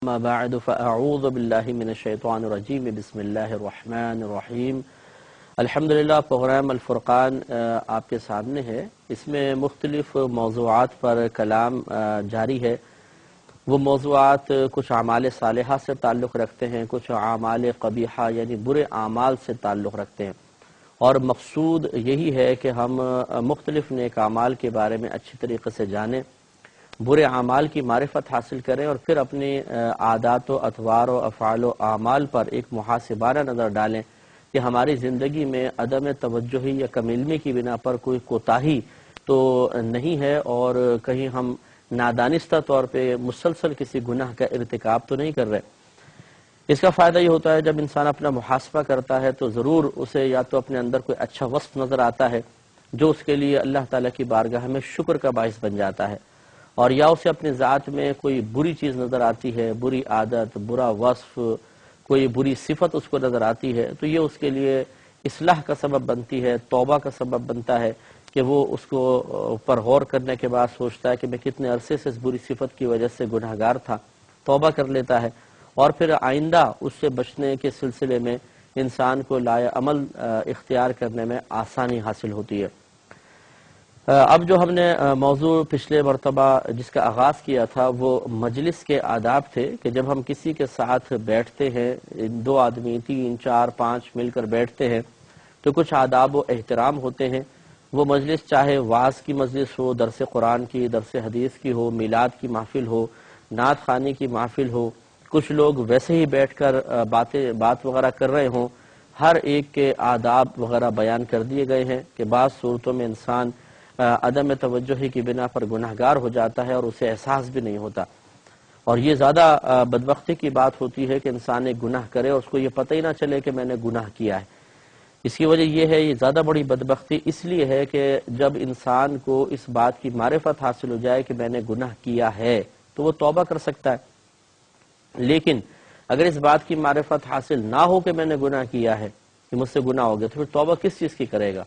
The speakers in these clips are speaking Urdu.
اما بعد فاعوذ باللہ من الشیطان الرجیم بسم اللہ الرحمن الرحیم۔ الحمدللہ پروگرام الفرقان آپ کے سامنے ہے۔ اس میں مختلف موضوعات پر کلام جاری ہے۔ وہ موضوعات کچھ اعمال صالحہ سے تعلق رکھتے ہیں، کچھ اعمال قبیحہ یعنی برے اعمال سے تعلق رکھتے ہیں، اور مقصود یہی ہے کہ ہم مختلف نیک اعمال کے بارے میں اچھی طریقے سے جانیں، برے اعمال کی معرفت حاصل کریں، اور پھر اپنی عادات و اطوار و افعال و اعمال پر ایک محاسبانہ نظر ڈالیں کہ ہماری زندگی میں عدم توجہی یا کم علمی کی بنا پر کوئی کوتاہی تو نہیں ہے، اور کہیں ہم نادانستہ طور پہ مسلسل کسی گناہ کا ارتکاب تو نہیں کر رہے۔ اس کا فائدہ یہ ہوتا ہے جب انسان اپنا محاسبہ کرتا ہے تو ضرور اسے یا تو اپنے اندر کوئی اچھا وصف نظر آتا ہے جو اس کے لیے اللہ تعالیٰ کی بارگاہ میں شکر کا باعث بن جاتا ہے، اور یا اسے اپنی ذات میں کوئی بری چیز نظر آتی ہے، بری عادت، برا وصف، کوئی بری صفت اس کو نظر آتی ہے، تو یہ اس کے لیے اصلاح کا سبب بنتی ہے، توبہ کا سبب بنتا ہے کہ وہ اس کو پر غور کرنے کے بعد سوچتا ہے کہ میں کتنے عرصے سے اس بری صفت کی وجہ سے گناہگار تھا، توبہ کر لیتا ہے، اور پھر آئندہ اس سے بچنے کے سلسلے میں انسان کو لائے عمل اختیار کرنے میں آسانی حاصل ہوتی ہے۔ اب جو ہم نے موضوع پچھلے مرتبہ جس کا آغاز کیا تھا وہ مجلس کے آداب تھے کہ جب ہم کسی کے ساتھ بیٹھتے ہیں، دو آدمی، تین، چار، پانچ مل کر بیٹھتے ہیں تو کچھ آداب و احترام ہوتے ہیں۔ وہ مجلس چاہے وعظ کی مجلس ہو، درس قرآن کی، درس حدیث کی ہو، میلاد کی محفل ہو، نعت خوانی کی محفل ہو، کچھ لوگ ویسے ہی بیٹھ کر بات وغیرہ کر رہے ہوں، ہر ایک کے آداب وغیرہ بیان کر دیے گئے ہیں کہ بعض صورتوں میں انسان عدم توجہی کی بنا پر گناہگار ہو جاتا ہے اور اسے احساس بھی نہیں ہوتا، اور یہ زیادہ بدبختی کی بات ہوتی ہے کہ انسان ایک گناہ کرے اور اس کو یہ پتہ ہی نہ چلے کہ میں نے گناہ کیا ہے۔ اس کی وجہ یہ ہے، یہ زیادہ بڑی بدبختی اس لیے ہے کہ جب انسان کو اس بات کی معرفت حاصل ہو جائے کہ میں نے گناہ کیا ہے تو وہ توبہ کر سکتا ہے، لیکن اگر اس بات کی معرفت حاصل نہ ہو کہ میں نے گناہ کیا ہے، کہ مجھ سے گناہ ہو گیا، تو پھر توبہ کس چیز کی کرے گا؟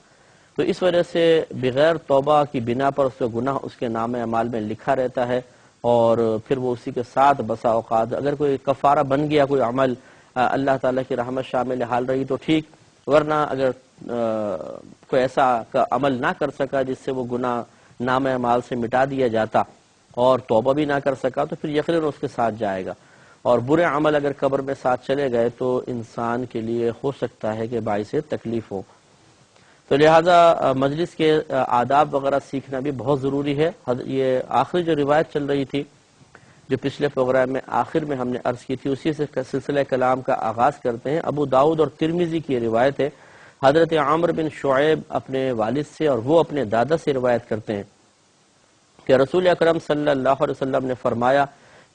تو اس وجہ سے بغیر توبہ کی بنا پر اس کا گناہ اس کے نام اعمال میں لکھا رہتا ہے، اور پھر وہ اسی کے ساتھ بسا اوقات اگر کوئی کفارہ بن گیا، کوئی عمل اللہ تعالیٰ کی رحمت شامل حال رہی تو ٹھیک، ورنہ اگر کوئی ایسا عمل نہ کر سکا جس سے وہ گناہ نام اعمال سے مٹا دیا جاتا اور توبہ بھی نہ کر سکا تو پھر یقیناً اس کے ساتھ جائے گا، اور برے عمل اگر قبر میں ساتھ چلے گئے تو انسان کے لیے ہو سکتا ہے کہ باعث تکلیف ہو۔ تو لہٰذا مجلس کے آداب وغیرہ سیکھنا بھی بہت ضروری ہے۔ یہ آخری جو روایت چل رہی تھی جو پچھلے پروگرام میں آخر میں ہم نے عرض کی تھی، اسی سے سلسلہ کلام کا آغاز کرتے ہیں۔ ابو داؤد اور ترمذی کی روایت ہے، حضرت عمرو بن شعیب اپنے والد سے اور وہ اپنے دادا سے روایت کرتے ہیں کہ رسول اکرم صلی اللہ علیہ وسلم نے فرمایا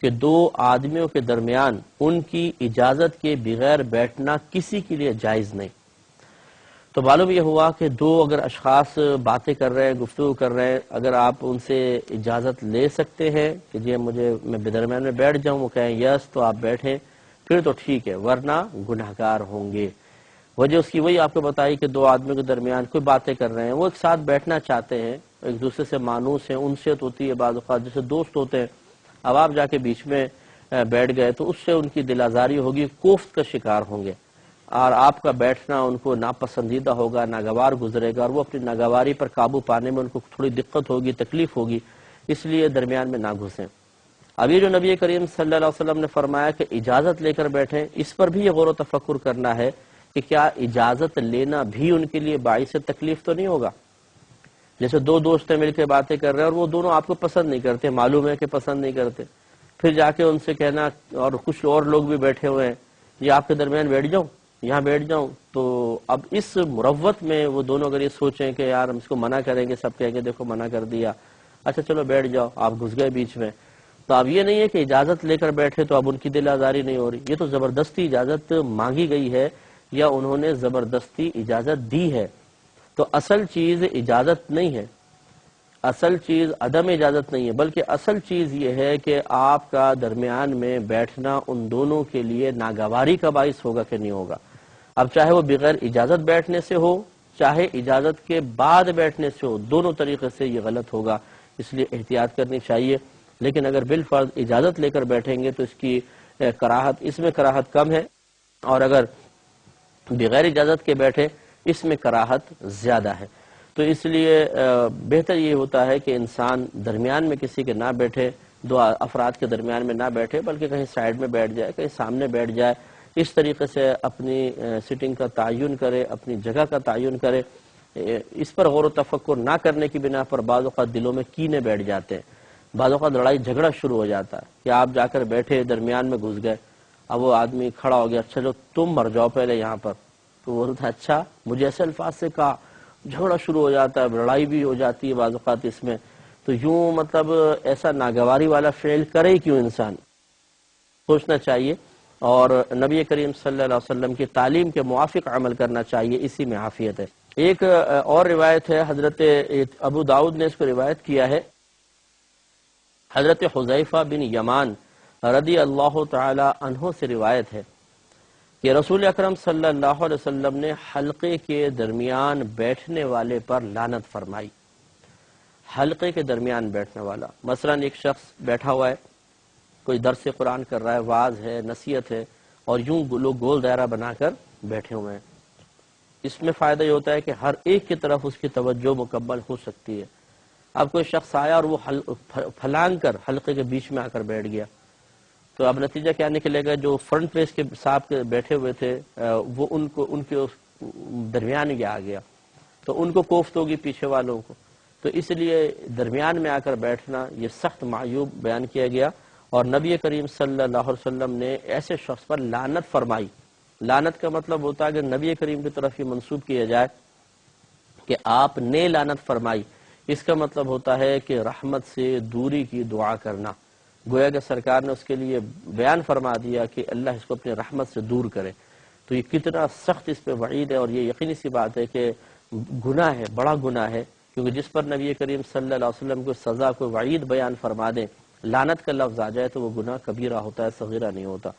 کہ دو آدمیوں کے درمیان ان کی اجازت کے بغیر بیٹھنا کسی کے لیے جائز نہیں۔ تو معلوم یہ ہوا کہ دو اگر اشخاص باتیں کر رہے ہیں، گفتگو کر رہے ہیں، اگر آپ ان سے اجازت لے سکتے ہیں کہ جی میں درمیان میں بیٹھ جاؤں، وہ کہیں یس تو آپ بیٹھیں، پھر تو ٹھیک ہے، ورنہ گناہگار ہوں گے۔ وجہ اس کی وہی آپ کو بتائی کہ دو آدمیوں کے درمیان کوئی باتیں کر رہے ہیں، وہ ایک ساتھ بیٹھنا چاہتے ہیں، ایک دوسرے سے مانوس ہیں، انسیت ہوتی ہے بعض اوقات، جیسے دوست ہوتے ہیں، اب آپ جا کے بیچ میں بیٹھ گئے تو اس سے ان کی دل آزاری ہوگی، کوفت کا شکار ہوں گے، اور آپ کا بیٹھنا ان کو ناپسندیدہ ہوگا، ناگوار گزرے گا، اور وہ اپنی ناگواری پر قابو پانے میں ان کو تھوڑی دقت ہوگی، تکلیف ہوگی، اس لیے درمیان میں نہ گھسیں۔ اب یہ جو نبی کریم صلی اللہ علیہ وسلم نے فرمایا کہ اجازت لے کر بیٹھیں، اس پر بھی یہ غور و تفکر کرنا ہے کہ کیا اجازت لینا بھی ان کے لیے باعث تکلیف تو نہیں ہوگا؟ جیسے دو دوست مل کے باتیں کر رہے ہیں اور وہ دونوں آپ کو پسند نہیں کرتے، معلوم ہے کہ پسند نہیں کرتے، پھر جا کے ان سے کہنا، اور کچھ اور لوگ بھی بیٹھے ہوئے ہیں، یہ آپ کے درمیان بیٹھ جاؤں، یہاں بیٹھ جاؤں، تو اب اس مروت میں وہ دونوں اگر یہ سوچیں کہ یار ہم اس کو منع کریں گے، سب کہیں گے دیکھو منع کر دیا، اچھا چلو بیٹھ جاؤ، آپ گھس گئے بیچ میں، تو اب یہ نہیں ہے کہ اجازت لے کر بیٹھے تو اب ان کی دل آزاری نہیں ہو رہی، یہ تو زبردستی اجازت مانگی گئی ہے یا انہوں نے زبردستی اجازت دی ہے۔ تو اصل چیز اجازت نہیں ہے، اصل چیز عدم اجازت نہیں ہے، بلکہ اصل چیز یہ ہے کہ آپ کا درمیان میں بیٹھنا ان دونوں کے لیے ناگواری کا باعث ہوگا کہ نہیں ہوگا۔ اب چاہے وہ بغیر اجازت بیٹھنے سے ہو، چاہے اجازت کے بعد بیٹھنے سے ہو، دونوں طریقے سے یہ غلط ہوگا، اس لیے احتیاط کرنی چاہیے۔ لیکن اگر بالفرض اجازت لے کر بیٹھیں گے تو اس کی کراہت، اس میں کراہت کم ہے، اور اگر بغیر اجازت کے بیٹھے اس میں کراہت زیادہ ہے۔ تو اس لیے بہتر یہ ہوتا ہے کہ انسان درمیان میں کسی کے نہ بیٹھے، دو افراد کے درمیان میں نہ بیٹھے، بلکہ کہیں سائیڈ میں بیٹھ جائے، کہیں سامنے بیٹھ جائے، اس طریقے سے اپنی سٹنگ کا تعین کرے، اپنی جگہ کا تعین کرے۔ اس پر غور و تفکر نہ کرنے کی بنا پر بعض اوقات دلوں میں کینے بیٹھ جاتے ہیں، بعض اوقات لڑائی جھگڑا شروع ہو جاتا ہے کہ آپ جا کر بیٹھے، درمیان میں گھس گئے، اب وہ آدمی کھڑا ہو گیا، اچھا جو تم مر جاؤ پہلے یہاں پر، تو وہ بولتا ہے اچھا مجھے ایسے الفاظ سے کہا، جھگڑا شروع ہو جاتا ہے، لڑائی بھی ہو جاتی ہے بعض اوقات اس میں۔ تو یوں مطلب ایسا ناگواری والا فعل کرے ہی کیوں انسان، سوچنا چاہیے اور نبی کریم صلی اللہ علیہ وسلم کی تعلیم کے موافق عمل کرنا چاہیے، اسی میں عافیت ہے۔ ایک اور روایت ہے، حضرت ابو داؤد نے اس کو روایت کیا ہے، حضرت حذیفہ بن یمان رضی اللہ تعالی عنہ سے روایت ہے کہ رسول اکرم صلی اللہ علیہ وسلم نے حلقے کے درمیان بیٹھنے والے پر لعنت فرمائی۔ حلقے کے درمیان بیٹھنے والا، مثلا ایک شخص بیٹھا ہوا ہے، کوئی درس قرآن کر رہا ہے، واعظ ہے، نصیحت ہے، اور یوں لوگ گول دائرہ بنا کر بیٹھے ہوئے ہیں۔ اس میں فائدہ یہ ہوتا ہے کہ ہر ایک کی طرف اس کی توجہ مکمل ہو سکتی ہے۔ اب کوئی شخص آیا اور وہ پھلانگ کر حلقے کے بیچ میں آ کر بیٹھ گیا، تو اب نتیجہ کیا نکلے گا، جو فرنٹ پیس کے صاحب کے بیٹھے ہوئے تھے وہ ان کے درمیان ہی آ گیا، تو ان کو کوفت ہوگی پیچھے والوں کو۔ تو اس لیے درمیان میں آ کر بیٹھنا یہ سخت معیوب بیان کیا گیا، اور نبی کریم صلی اللہ علیہ وسلم نے ایسے شخص پر لعنت فرمائی۔ لعنت کا مطلب ہوتا ہے کہ نبی کریم کی طرف یہ منسوب کیا جائے کہ آپ نے لعنت فرمائی، اس کا مطلب ہوتا ہے کہ رحمت سے دوری کی دعا کرنا۔ گویا کہ سرکار نے اس کے لیے بیان فرما دیا کہ اللہ اس کو اپنے رحمت سے دور کرے۔ تو یہ کتنا سخت اس پہ وعید ہے، اور یہ یقینی سی بات ہے کہ گناہ ہے، بڑا گناہ ہے، کیونکہ جس پر نبی کریم صلی اللہ علیہ وسلم کو سزا کو وعید بیان فرما دیں، لعنت کا لفظ آ جائے، تو وہ گناہ کبیرہ ہوتا ہے، صغیرہ نہیں ہوتا۔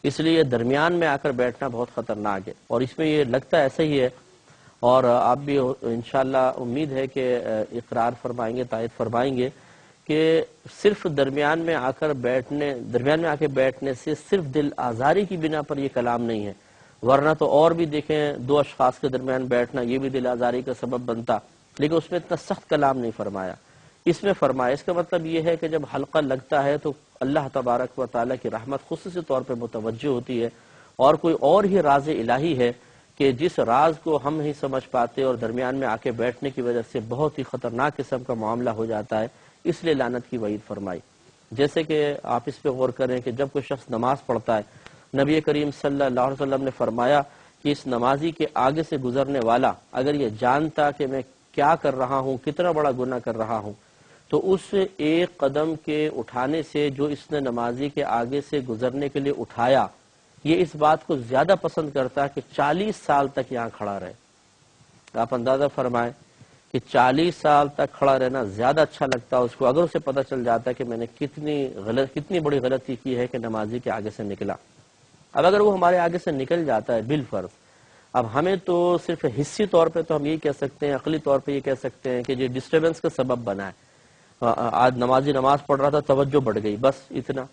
اس لیے درمیان میں آ کر بیٹھنا بہت خطرناک ہے، اور اس میں یہ لگتا ہے ایسا ہی ہے، اور آپ بھی انشاءاللہ امید ہے کہ اقرار فرمائیں گے، تائید فرمائیں گے کہ صرف درمیان میں آ کے بیٹھنے سے صرف دل آزاری کی بنا پر یہ کلام نہیں ہے، ورنہ تو اور بھی دیکھیں دو اشخاص کے درمیان بیٹھنا یہ بھی دل آزاری کا سبب بنتا، لیکن اس میں اتنا سخت کلام نہیں فرمایا۔ اس میں فرمایا، اس کا مطلب یہ ہے کہ جب حلقہ لگتا ہے تو اللہ تبارک و تعالیٰ کی رحمت خصوصی طور پہ متوجہ ہوتی ہے، اور کوئی اور ہی راز الہی ہے کہ جس راز کو ہم نہیں سمجھ پاتے، اور درمیان میں آ کے بیٹھنے کی وجہ سے بہت ہی خطرناک قسم کا معاملہ ہو جاتا ہے، اس لیے لعنت کی وعید فرمائی۔ جیسے کہ آپ اس پہ غور کریں کہ جب کوئی شخص نماز پڑھتا ہے، نبی کریم صلی اللہ علیہ وسلم نے فرمایا کہ اس نمازی کے آگے سے گزرنے والا اگر یہ جانتا کہ میں کیا کر رہا ہوں، کتنا بڑا گناہ کر رہا ہوں، تو اس ایک قدم کے اٹھانے سے جو اس نے نمازی کے آگے سے گزرنے کے لیے اٹھایا، یہ اس بات کو زیادہ پسند کرتا ہے کہ 40 سال تک یہاں کھڑا رہے۔ آپ اندازہ فرمائیں کہ 40 سال تک کھڑا رہنا زیادہ اچھا لگتا ہے اس کو، اگر اسے پتہ چل جاتا ہے کہ میں نے کتنی بڑی غلطی کی ہے کہ نمازی کے آگے سے نکلا۔ اب اگر وہ ہمارے آگے سے نکل جاتا ہے بالفرض، اب ہمیں تو صرف حصی طور پہ تو ہم یہ کہہ سکتے ہیں، عقلی طور پہ یہ کہہ سکتے ہیں کہ یہ ڈسٹربنس کا سبب بنا ہے، آج نمازی نماز پڑھ رہا تھا، توجہ بڑھ گئی، بس اتنا۔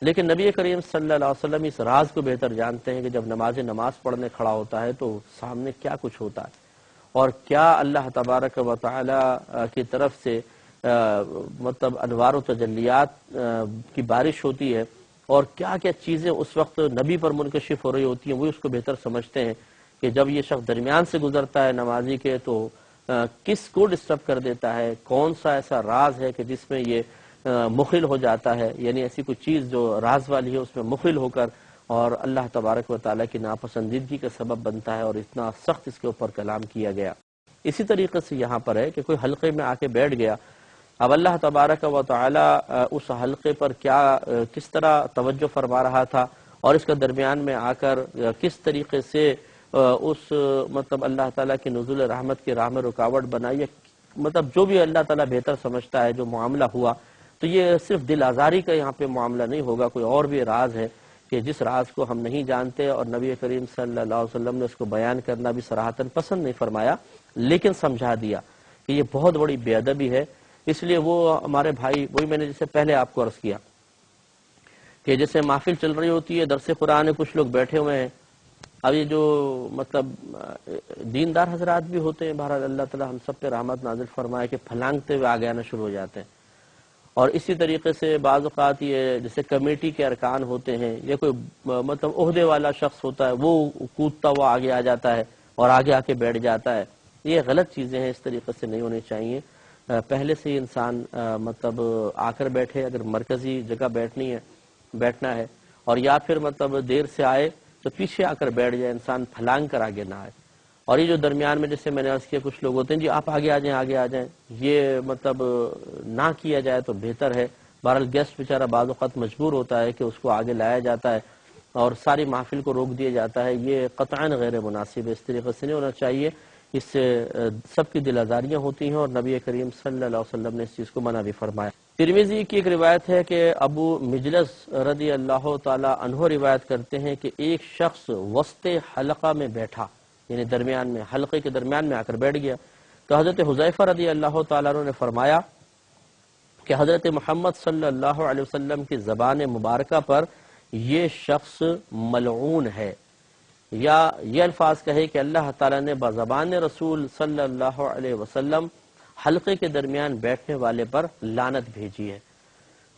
لیکن نبی کریم صلی اللہ علیہ وسلم اس راز کو بہتر جانتے ہیں کہ جب نمازی نماز پڑھنے کھڑا ہوتا ہے تو سامنے کیا کچھ ہوتا ہے، اور کیا اللہ تبارک و تعالی کی طرف سے مطلب انوار و تجلیات کی بارش ہوتی ہے، اور کیا کیا چیزیں اس وقت نبی پر منکشف ہو رہی ہوتی ہیں، وہ اس کو بہتر سمجھتے ہیں کہ جب یہ شخص درمیان سے گزرتا ہے نمازی کے تو کس کو ڈسٹرب کر دیتا ہے، کون سا ایسا راز ہے کہ جس میں یہ مخل ہو جاتا ہے، یعنی ایسی کوئی چیز جو راز والی ہے اس میں مخل ہو کر اور اللہ تبارک و تعالیٰ کی ناپسندیدگی کا سبب بنتا ہے، اور اتنا سخت اس کے اوپر کلام کیا گیا۔ اسی طریقے سے یہاں پر ہے کہ کوئی حلقے میں آ کے بیٹھ گیا، اب اللہ تبارک و تعالیٰ اس حلقے پر کس طرح توجہ فرما رہا تھا، اور اس کا درمیان میں آ کر کس طریقے سے اس مطلب اللہ تعالیٰ کی نزول رحمت کی راہ میں رکاوٹ بنائی، مطلب جو بھی اللہ تعالیٰ بہتر سمجھتا ہے جو معاملہ ہوا، تو یہ صرف دل آزاری کا یہاں پہ معاملہ نہیں ہوگا، کوئی اور بھی راز ہے کہ جس راز کو ہم نہیں جانتے، اور نبی کریم صلی اللہ علیہ وسلم نے اس کو بیان کرنا بھی صراحتاً پسند نہیں فرمایا، لیکن سمجھا دیا کہ یہ بہت بڑی بے ادبی ہے۔ اس لیے وہ ہمارے بھائی، وہی میں نے جسے پہلے آپ کو عرض کیا کہ جیسے محفل چل رہی ہوتی ہے، درس قرآن کچھ لوگ بیٹھے ہوئے ہیں، اب یہ جو مطلب دیندار حضرات بھی ہوتے ہیں، بہرحال اللہ تعالی ہم سب پہ رحمت نازل فرمائے، کہ پھلانگتے ہوئے آگے آنا شروع ہو جاتے ہیں. اور اسی طریقے سے بعض اوقات یہ جیسے کمیٹی کے ارکان ہوتے ہیں یا کوئی مطلب عہدے والا شخص ہوتا ہے، وہ کودتا ہوا آگے آ جاتا ہے اور آگے آ کے بیٹھ جاتا ہے. یہ غلط چیزیں ہیں، اس طریقے سے نہیں ہونی چاہیے. پہلے سے ہی انسان مطلب آ کر بیٹھے، اگر مرکزی جگہ بیٹھنا ہے، اور یا پھر مطلب دیر سے آئے تو پیچھے آ کر بیٹھ جائے، انسان پھلانگ کر آگے نہ آئے. اور یہ جو درمیان میں جیسے میں نے عرض کیا کچھ لوگ ہوتے ہیں جی آپ آگے آ جائیں، یہ مطلب نہ کیا جائے تو بہتر ہے. بہرحال گیسٹ بیچارہ بعض اوقات مجبور ہوتا ہے کہ اس کو آگے لایا جاتا ہے اور ساری محفل کو روک دیا جاتا ہے. یہ قطعاً غیر مناسب ہے، اس طریقے سے نہیں ہونا چاہیے. اس سے سب کی دل آزاریاں ہوتی ہیں، اور نبی کریم صلی اللہ علیہ وسلم نے اس چیز کو منع بھی فرمایا. ترمذی کی ایک روایت ہے کہ ابو مجلس رضی اللہ تعالی عنہ روایت کرتے ہیں کہ ایک شخص وسط حلقہ میں بیٹھا، یعنی درمیان میں، حلقے کے درمیان میں آ کر بیٹھ گیا. تو حضرت حذیفہ رضی اللہ تعالیٰ عنہ نے فرمایا کہ حضرت محمد صلی اللہ علیہ وسلم کی زبان مبارکہ پر یہ شخص ملعون ہے، یا یہ الفاظ کہے کہ اللہ تعالیٰ نے بزبان رسول صلی اللہ علیہ وسلم حلقے کے درمیان بیٹھنے والے پر لعنت بھیجی ہے.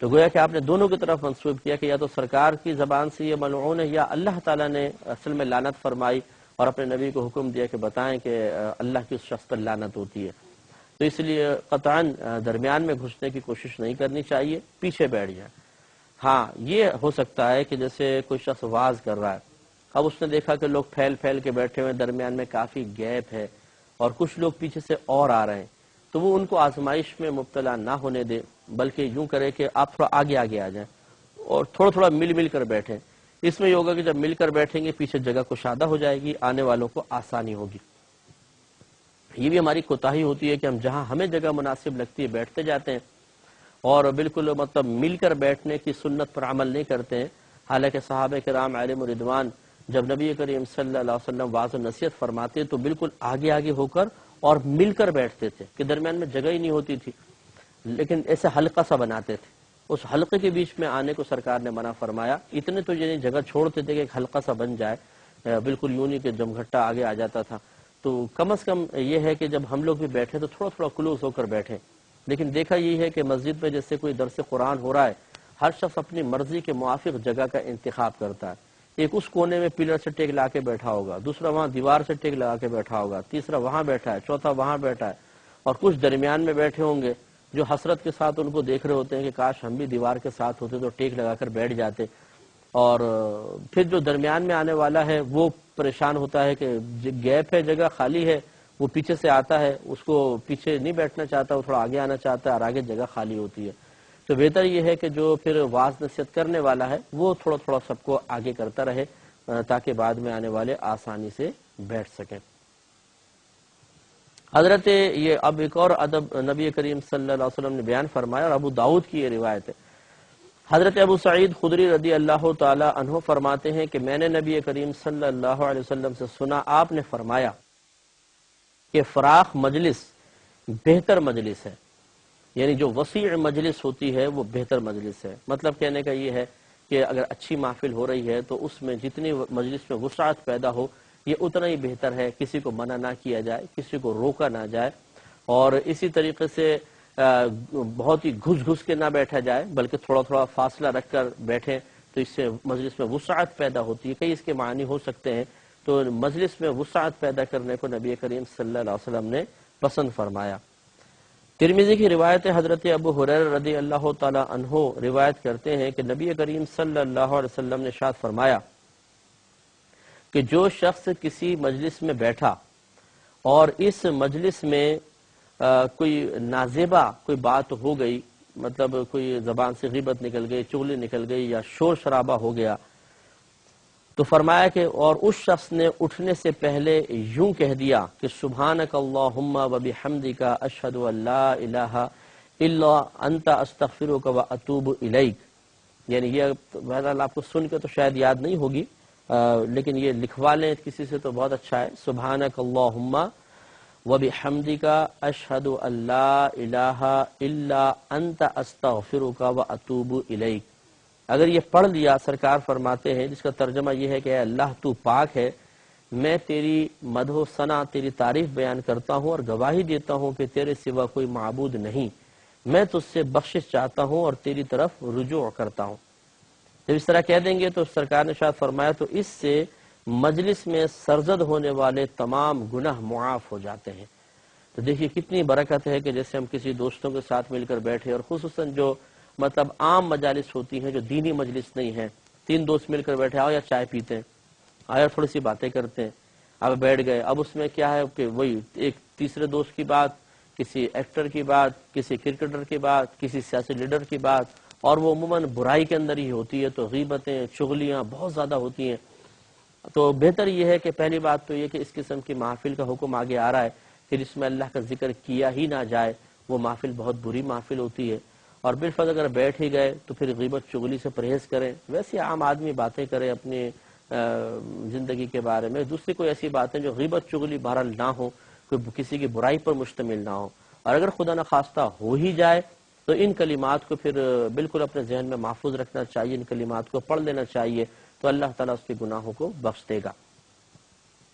تو گویا کہ آپ نے دونوں کی طرف منسوب کیا کہ یا تو سرکار کی زبان سے یہ ملعون ہے، یا اللہ تعالیٰ نے اصل میں لعنت فرمائی اور اپنے نبی کو حکم دیا کہ بتائیں کہ اللہ کی اس شخص پر لعنت ہوتی ہے. تو اس لیے قطعاً درمیان میں گھسنے کی کوشش نہیں کرنی چاہیے، پیچھے بیٹھ جائیں. ہاں یہ ہو سکتا ہے کہ جیسے کوئی شخص واز کر رہا ہے، اب اس نے دیکھا کہ لوگ پھیل کے بیٹھے ہوئے، درمیان میں کافی گیپ ہے اور کچھ لوگ پیچھے سے اور آ رہے ہیں، تو وہ ان کو آزمائش میں مبتلا نہ ہونے دے، بلکہ یوں کرے کہ آپ تھوڑا آگے آ جائیں اور تھوڑا مل کر بیٹھیں. اس میں یہ ہوگا کہ جب مل کر بیٹھیں گے پیچھے جگہ کشادہ ہو جائے گی، آنے والوں کو آسانی ہوگی. یہ بھی ہماری کوتاہی ہوتی ہے کہ ہم جہاں ہمیں جگہ مناسب لگتی ہے بیٹھتے جاتے ہیں اور بالکل مطلب مل کر بیٹھنے کی سنت پر عمل نہیں کرتے ہیں. حالانکہ صحابہ کرام علیہم رضوان جب نبی کریم صلی اللہ علیہ وسلم واعظ و نصیحت فرماتے تو بالکل آگے ہو کر اور مل کر بیٹھتے تھے کہ درمیان میں جگہ ہی نہیں ہوتی تھی، لیکن ایسے حلقہ سا بناتے تھے. اس حلقے کے بیچ میں آنے کو سرکار نے منع فرمایا. اتنے تو یعنی جگہ چھوڑتے تھے کہ ایک حلقہ سا بن جائے، بالکل یوں نہیں کہ جمگھٹا آگے آ جاتا تھا. تو کم از کم یہ ہے کہ جب ہم لوگ بھی بیٹھے تو تھوڑا کلوز ہو کر بیٹھیں. لیکن دیکھا یہ ہے کہ مسجد میں جیسے کوئی درس قرآن ہو رہا ہے، ہر شخص اپنی مرضی کے موافق جگہ کا انتخاب کرتا ہے. ایک اس کونے میں پلر سے ٹیک لا کے بیٹھا ہوگا، دوسرا وہاں دیوار سے ٹیک لگا کے بیٹھا ہوگا، تیسرا وہاں بیٹھا ہے، چوتھا وہاں بیٹھا ہے، اور کچھ درمیان میں بیٹھے ہوں گے جو حسرت کے ساتھ ان کو دیکھ رہے ہوتے ہیں کہ کاش ہم بھی دیوار کے ساتھ ہوتے تو ٹیک لگا کر بیٹھ جاتے. اور پھر جو درمیان میں آنے والا ہے وہ پریشان ہوتا ہے کہ گیپ ہے، جگہ خالی ہے، وہ پیچھے سے آتا ہے، اس کو پیچھے نہیں بیٹھنا چاہتا، وہ تھوڑا آگے آنا چاہتا ہے اور آگے جگہ خالی ہوتی ہے. تو بہتر یہ ہے کہ جو پھر واعظ نصیحت کرنے والا ہے وہ تھوڑا سب کو آگے کرتا رہے تاکہ بعد میں آنے والے آسانی سے بیٹھ سکیں. حضرت یہ اب ایک اور ادب نبی کریم صلی اللہ علیہ وسلم نے بیان فرمایا، اور ابو داؤد کی یہ روایت ہے. حضرت ابو سعید خدری رضی اللہ تعالی عنہ فرماتے ہیں کہ میں نے نبی کریم صلی اللہ علیہ وسلم سے سنا، آپ نے فرمایا کہ فراخ مجلس بہتر مجلس ہے، یعنی جو وسیع مجلس ہوتی ہے وہ بہتر مجلس ہے. مطلب کہنے کا یہ ہے کہ اگر اچھی محفل ہو رہی ہے تو اس میں جتنی مجلس میں وسعت پیدا ہو یہ اتنا ہی بہتر ہے. کسی کو منع نہ کیا جائے، کسی کو روکا نہ جائے، اور اسی طریقے سے بہت ہی گھس کے نہ بیٹھا جائے بلکہ تھوڑا فاصلہ رکھ کر بیٹھیں تو اس سے مجلس میں وسعت پیدا ہوتی ہے. کئی اس کے معنی ہو سکتے ہیں. تو مجلس میں وسعت پیدا کرنے کو نبی کریم صلی اللہ علیہ وسلم نے پسند فرمایا. ترمذی کی روایت حضرت ابو ہریرہ رضی اللہ تعالی عنہ روایت کرتے ہیں کہ نبی کریم صلی اللہ علیہ وسلم نے ارشاد فرمایا کہ جو شخص کسی مجلس میں بیٹھا اور اس مجلس میں کوئی نازیبا کوئی بات ہو گئی، مطلب کوئی زبان سے غیبت نکل گئی، چغلی نکل گئی یا شور شرابہ ہو گیا، تو فرمایا کہ اور اس شخص نے اٹھنے سے پہلے یوں کہہ دیا کہ سبحانک اللہم و بحمدک اشہد ان لا الہ الا انت استغفرک و اتوب الیک. یعنی یہ بہرحال آپ کو سن کے تو شاید یاد نہیں ہوگی، لیکن یہ لکھوا لیں کسی سے تو بہت اچھا ہے. سبحانک اللہم و بحمدک اشہد ان لا الہ الا انت استغفرک و اتوب الیک. اگر یہ پڑھ لیا، سرکار فرماتے ہیں جس کا ترجمہ یہ ہے کہ اے اللہ تو پاک ہے، میں تیری مدح و ثنا، تیری تعریف بیان کرتا ہوں اور گواہی دیتا ہوں کہ تیرے سوا کوئی معبود نہیں، میں تجھ سے بخشش چاہتا ہوں اور تیری طرف رجوع کرتا ہوں۔ جب اس طرح کہہ دیں گے تو سرکار نے ارشاد فرمایا تو اس سے مجلس میں سرزد ہونے والے تمام گناہ معاف ہو جاتے ہیں۔ تو دیکھیے کتنی برکت ہے کہ جیسے ہم کسی دوستوں کے ساتھ مل کر بیٹھے، اور خصوصاً جو مطلب عام مجالس ہوتی ہیں جو دینی مجلس نہیں ہے، 3 دوست مل کر بیٹھے، آؤ یا چائے پیتے ہیں، آیا تھوڑی سی باتیں کرتے ہیں، اب بیٹھ گئے، اب اس میں کیا ہے کہ وہی ایک تیسرے دوست کی بات، کسی ایکٹر کی بات، کسی کرکٹر کی بات، کسی سیاسی لیڈر کی بات، اور وہ عموماً برائی کے اندر ہی ہوتی ہے، تو غیبتیں، چغلیاں بہت زیادہ ہوتی ہیں۔ تو بہتر یہ ہے کہ پہلی بات تو یہ کہ اس قسم کی محفل کا حکم آگے آ رہا ہے کہ جس میں اللہ کا ذکر کیا ہی نہ جائے، وہ محفل بہت بری محفل ہوتی ہے۔ اور بالفرض اگر بیٹھ ہی گئے تو پھر غیبت چغلی سے پرہیز کریں، ویسے عام آدمی باتیں کرے اپنی زندگی کے بارے میں، دوسری کوئی ایسی باتیں جو غیبت چغلی بہرحال نہ ہو، کوئی کسی کی برائی پر مشتمل نہ ہو، اور اگر خدا نخواستہ ہو ہی جائے تو ان کلمات کو پھر بالکل اپنے ذہن میں محفوظ رکھنا چاہیے، ان کلمات کو پڑھ لینا چاہیے، تو اللہ تعالیٰ اس کے گناہوں کو بخش دے گا۔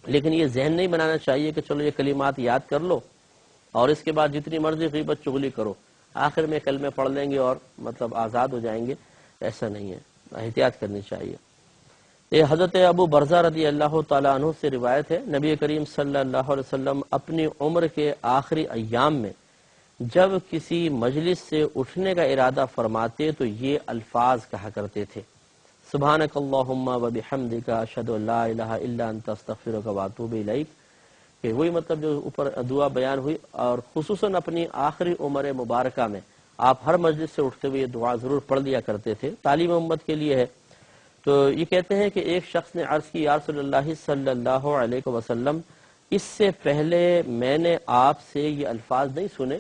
لیکن یہ ذہن نہیں بنانا چاہیے کہ چلو یہ کلمات یاد کر لو اور اس کے بعد جتنی مرضی غیبت چغلی کرو، آخر میں کلمے پڑھ لیں گے اور مطلب آزاد ہو جائیں گے، ایسا نہیں ہے، احتیاط کرنی چاہیے۔ یہ حضرت ابو برزہ رضی اللہ تعالیٰ عنہ سے روایت ہے، نبی کریم صلی اللہ علیہ وسلم اپنی عمر کے آخری ایام میں جب کسی مجلس سے اٹھنے کا ارادہ فرماتے تو یہ الفاظ کہا کرتے تھے: سبحانک اللہم و بحمدک اشہد ان لا الہ الا انت استغفرک و اتوب الیک، کہ وہی مطلب جو اوپر دعا بیان ہوئی، اور خصوصاً اپنی آخری عمر مبارکہ میں آپ ہر مجلس سے اٹھتے ہوئے یہ دعا ضرور پڑھ لیا کرتے تھے، تعلیم امت کے لیے ہے۔ تو یہ کہتے ہیں کہ ایک شخص نے عرض کی یا رسول اللہ صلی اللہ علیہ وسلم، اس سے پہلے میں نے آپ سے یہ الفاظ نہیں سنے،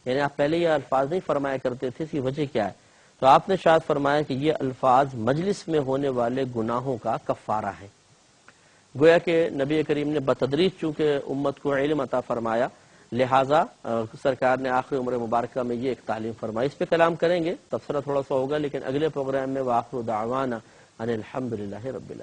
یعنی آپ پہلے یہ الفاظ نہیں فرمایا کرتے تھے، اس کی وجہ کیا ہے؟ تو آپ نے شاید فرمایا کہ یہ الفاظ مجلس میں ہونے والے گناہوں کا کفارہ ہے۔ گویا کہ نبی کریم نے بتدریج چونکہ امت کو علم عطا فرمایا، لہٰذا سرکار نے آخری عمر مبارکہ میں یہ ایک تعلیم فرمائی۔ اس پہ کلام کریں گے، تبصرہ تھوڑا سا ہوگا، لیکن اگلے پروگرام میں وآخر دعوانا ان الحمدللہ رب العالمین۔